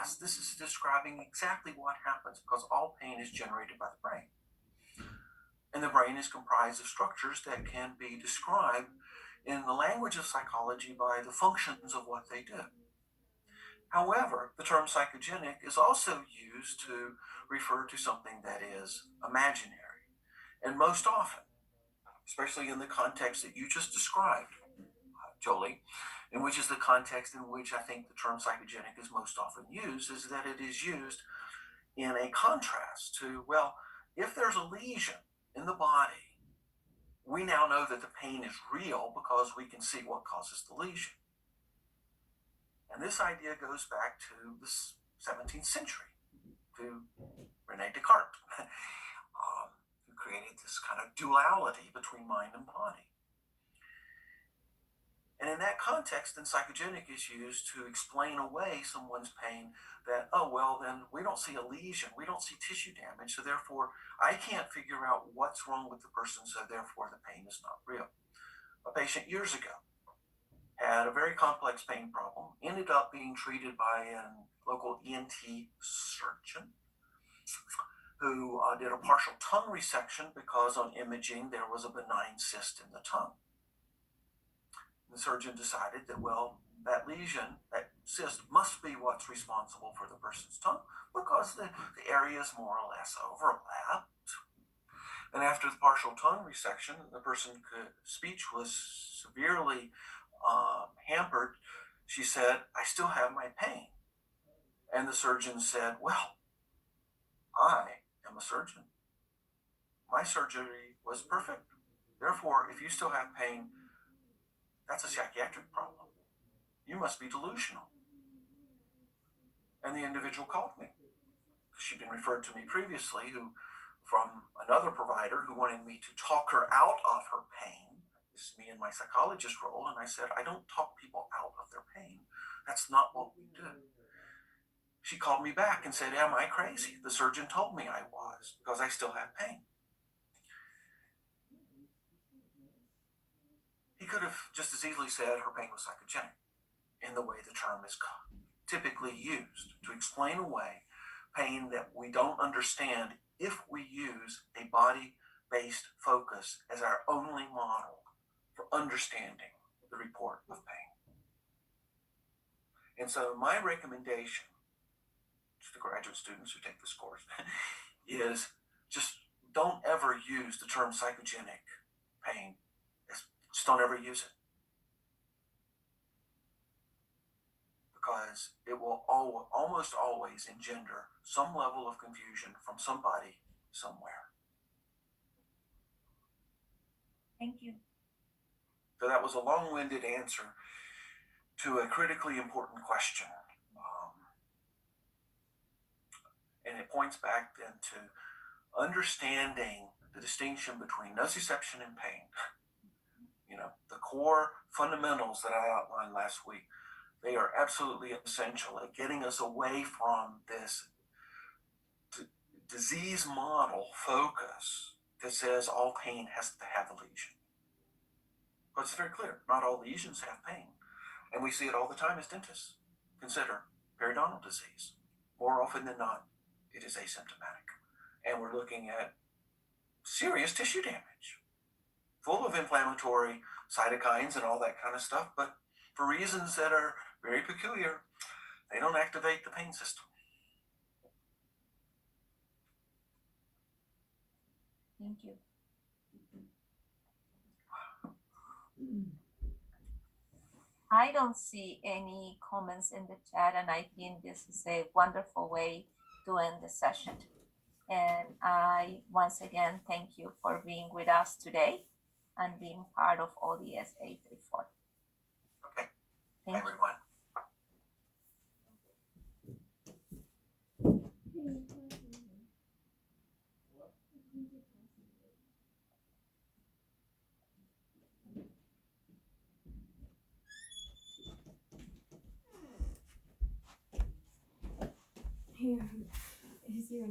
past, this is describing exactly what happens because all pain is generated by the brain. And the brain is comprised of structures that can be described in the language of psychology by the functions of what they do. However, the term psychogenic is also used to refer to something that is imaginary. And most often, especially in the context that you just described, Jolie, and which is the context in which I think the term psychogenic is most often used, is that it is used in a contrast to, well, if there's a lesion in the body, we now know that the pain is real because we can see what causes the lesion. And this idea goes back to the 17th century, to Rene Descartes, who created this kind of duality between mind and body. And in that context, then psychogenic is used to explain away someone's pain that, oh, well, then we don't see a lesion, we don't see tissue damage, so therefore I can't figure out what's wrong with the person, so therefore the pain is not real. A patient years ago had a very complex pain problem, ended up being treated by a local ENT surgeon who did a partial tongue resection because on imaging there was a benign cyst in the tongue. The surgeon decided that, well, that lesion, that cyst, must be what's responsible for the person's tongue because the areas more or less overlapped. And after the partial tongue resection, the person's speech was severely hampered. She said, I still have my pain. And the surgeon said, well, I am a surgeon. My surgery was perfect. Therefore, if you still have pain, that's a psychiatric problem. You must be delusional. And the individual called me. She'd been referred to me previously from another provider who wanted me to talk her out of her pain. This is me in my psychologist role. And I said, I don't talk people out of their pain. That's not what we do. She called me back and said, am I crazy? The surgeon told me I was because I still have pain. He could have just as easily said her pain was psychogenic in the way the term is typically used to explain away pain that we don't understand if we use a body-based focus as our only model for understanding the report of pain. And so my recommendation to the graduate students who take this course is just don't ever use the term psychogenic pain. Just don't ever use it. Because it will almost always engender some level of confusion from somebody somewhere. Thank you. So that was a long-winded answer to a critically important question. And it points back then to understanding the distinction between nociception and pain. You know, the core fundamentals that I outlined last week, they are absolutely essential at getting us away from this disease model focus that says all pain has to have a lesion. But it's very clear, not all lesions have pain. And we see it all the time as dentists. Consider periodontal disease. More often than not, it is asymptomatic. And we're looking at serious tissue damage, full of inflammatory cytokines and all that kind of stuff, but for reasons that are very peculiar, they don't activate the pain system. Thank you. I don't see any comments in the chat, and I think this is a wonderful way to end the session. And I once again thank you for being with us today and being part of ODS 834. Okay. Thank you. Everyone. Here, is your